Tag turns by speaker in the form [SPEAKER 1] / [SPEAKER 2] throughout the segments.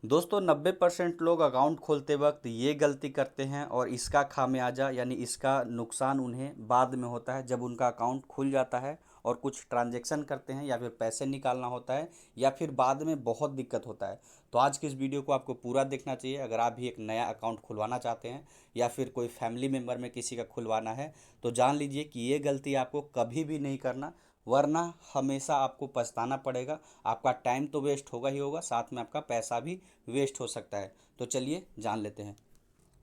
[SPEAKER 1] दोस्तों 90% लोग अकाउंट खोलते वक्त ये गलती करते हैं और इसका खामियाजा यानी इसका नुकसान उन्हें बाद में होता है जब उनका अकाउंट खुल जाता है और कुछ ट्रांजैक्शन करते हैं या फिर पैसे निकालना होता है या फिर बाद में बहुत दिक्कत होता है। तो आज की इस वीडियो को आपको पूरा देखना चाहिए अगर आप भी एक नया अकाउंट खुलवाना चाहते हैं या फिर कोई फैमिली मेम्बर में किसी का खुलवाना है तो जान लीजिए कि ये गलती आपको कभी भी नहीं करना, वरना हमेशा आपको पछताना पड़ेगा। आपका टाइम तो वेस्ट होगा ही होगा, साथ में आपका पैसा भी वेस्ट हो सकता है। तो चलिए जान लेते हैं।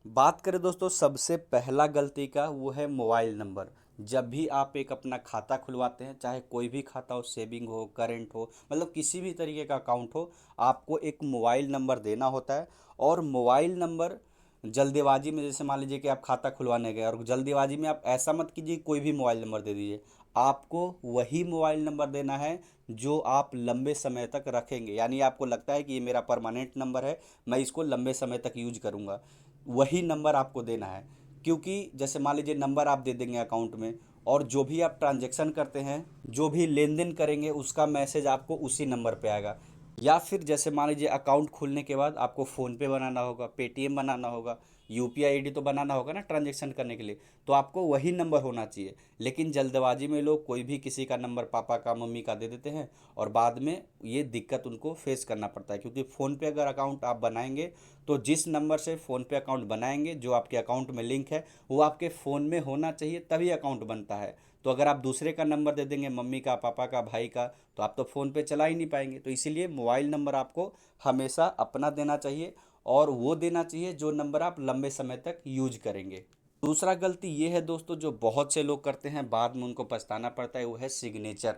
[SPEAKER 1] बात करें दोस्तों सबसे पहला गलती का, वो है मोबाइल नंबर। जब भी आप एक अपना खाता खुलवाते हैं, चाहे कोई भी खाता हो, सेविंग हो, करेंट हो, मतलब किसी भी तरीके का अकाउंट हो, आपको एक मोबाइल नंबर देना होता है। और मोबाइल नंबर जल्दीबाजी में, जैसे मान लीजिए कि आप खाता खुलवाने गए और जल्दीबाजी में आप ऐसा मत कीजिए कोई भी मोबाइल नंबर दे दीजिए। आपको वही मोबाइल नंबर देना है जो आप लंबे समय तक रखेंगे, यानी आपको लगता है कि ये मेरा परमानेंट नंबर है, मैं इसको लंबे समय तक यूज करूँगा, वही नंबर आपको देना है। क्योंकि जैसे मान लीजिए नंबर आप दे देंगे अकाउंट में और जो भी आप ट्रांजैक्शन करते हैं, जो भी लेन देन करेंगे, उसका मैसेज आपको उसी नंबर पे आएगा। या फिर जैसे मान लीजिए अकाउंट खुलने के बाद आपको फ़ोनपे बनाना होगा, पेटीएम बनाना होगा, यूपीआई आईडी तो बनाना होगा ना ट्रांजैक्शन करने के लिए, तो आपको वही नंबर होना चाहिए। लेकिन जल्दबाजी में लोग कोई भी किसी का नंबर पापा का, मम्मी का दे देते हैं और बाद में ये दिक्कत उनको फेस करना पड़ता है। क्योंकि फ़ोनपे अगर अकाउंट आप बनाएंगे तो जिस नंबर से फ़ोनपे अकाउंट बनाएंगे, जो आपके अकाउंट में लिंक है, वो आपके फ़ोन में होना चाहिए, तभी अकाउंट बनता है। तो अगर आप दूसरे का नंबर दे देंगे, मम्मी का, पापा का, भाई का, तो आप तो फ़ोन पे चला ही नहीं पाएंगे। तो इसीलिए मोबाइल नंबर आपको हमेशा अपना देना चाहिए और वो देना चाहिए जो नंबर आप लंबे समय तक यूज करेंगे। दूसरा गलती ये है दोस्तों, जो बहुत से लोग करते हैं, बाद में उनको पछताना पड़ता है, वो है सिग्नेचर।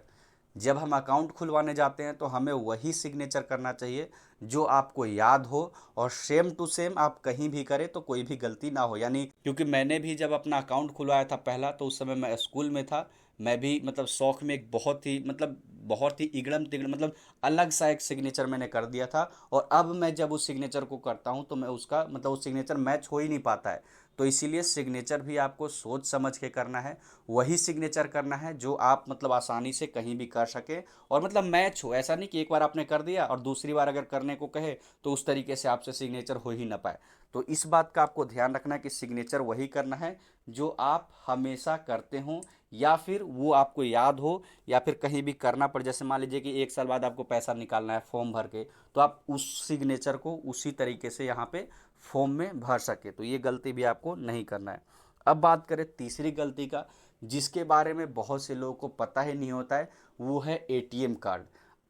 [SPEAKER 1] जब हम अकाउंट खुलवाने जाते हैं तो हमें वही सिग्नेचर करना चाहिए जो आपको याद हो और सेम टू सेम आप कहीं भी करें तो कोई भी गलती ना हो। यानी क्योंकि मैंने भी जब अपना अकाउंट खुलवाया था पहला, तो उस समय मैं स्कूल में था। मैं भी मतलब शौक में एक बहुत ही इगड़म तिगड़म अलग सा एक सिग्नेचर मैंने कर दिया था। और अब मैं जब उस सिग्नेचर को करता हूँ तो मैं उसका उस सिग्नेचर मैच हो ही नहीं पाता है। तो इसीलिए सिग्नेचर भी आपको सोच समझ के करना है, वही सिग्नेचर करना है जो आप आसानी से कहीं भी कर सके और मैच हो। ऐसा नहीं कि एक बार आपने कर दिया और दूसरी बार अगर करने को कहे तो उस तरीके से आपसे सिग्नेचर हो ही ना पाए। तो इस बात का आपको ध्यान रखना है कि सिग्नेचर वही करना है जो आप हमेशा करते हो या फिर वो आपको याद हो या फिर कहीं भी करना पड़े। जैसे मान लीजिए कि 1 साल बाद आपको पैसा निकालना है फॉर्म भर के, तो आप उस सिग्नेचर को उसी तरीके से यहाँ पे फॉर्म में भर सके। तो ये गलती भी आपको नहीं करना है। अब बात करें तीसरी गलती का, जिसके बारे में बहुत से लोगों को पता ही नहीं होता है, वो है एटीएम कार्ड।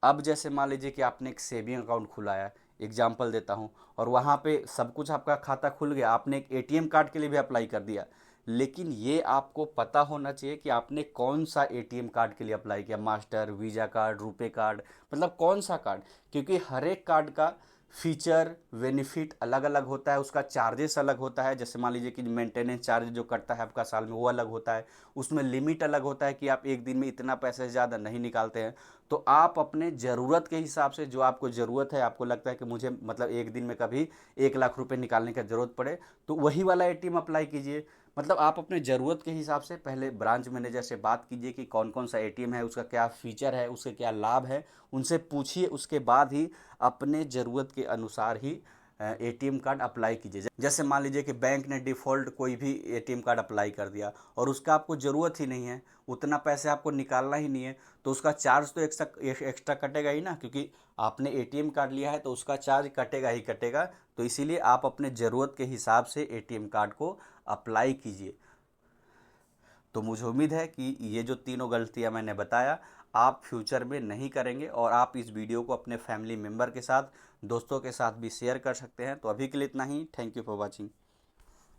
[SPEAKER 1] अब जैसे मान लीजिए कि आपने एक सेविंग अकाउंट खुलाया है, एग्जाम्पल देता हूँ, और वहाँ पे सब कुछ आपका खाता खुल गया, आपने एक एटीएम कार्ड के लिए भी अप्लाई कर दिया। लेकिन ये आपको पता होना चाहिए कि आपने कौन सा एटीएम कार्ड के लिए अप्लाई किया, master, visa card, RuPay card, कौन सा कार्ड। क्योंकि हर एक कार्ड का फीचर बेनिफिट अलग अलग होता है, उसका चार्जेस अलग होता है। जैसे मान लीजिए कि मेंटेनेंस चार्ज जो कटता है आपका साल में, वो अलग होता है। उसमें लिमिट अलग होता है कि आप एक दिन में इतना पैसे से ज़्यादा नहीं निकालते हैं। तो आप अपने ज़रूरत के हिसाब से, जो आपको ज़रूरत है, आपको लगता है कि मुझे एक दिन में कभी 1 लाख रुपए निकालने की ज़रूरत पड़े, तो वही वाला एटीएम अप्लाई कीजिए। आप अपने ज़रूरत के हिसाब से पहले ब्रांच मैनेजर से बात कीजिए कि कौन कौन सा एटीएम है, उसका क्या फ़ीचर है, उसके क्या लाभ है, उनसे पूछिए। उसके बाद ही अपने ज़रूरत के अनुसार ही एटीएम कार्ड अप्लाई कीजिए। जैसे मान लीजिए कि बैंक ने डिफ़ॉल्ट कोई भी एटीएम कार्ड अप्लाई कर दिया और उसका आपको ज़रूरत ही नहीं है, उतना पैसे आपको निकालना ही नहीं है, तो उसका चार्ज तो एक्स्ट्रा कटेगा ही ना, क्योंकि आपने एटीएम कार्ड लिया है तो उसका चार्ज कटेगा ही कटेगा। तो इसीलिए आप अपने ज़रूरत के हिसाब से एटीएम कार्ड को अप्लाई कीजिए। तो मुझे उम्मीद है कि ये जो तीनों गलतियां मैंने बताया आप फ्यूचर में नहीं करेंगे और आप इस वीडियो को अपने फैमिली मेम्बर के साथ, दोस्तों के साथ भी शेयर कर सकते हैं। तो अभी के लिए इतना ही। Thank you for watching.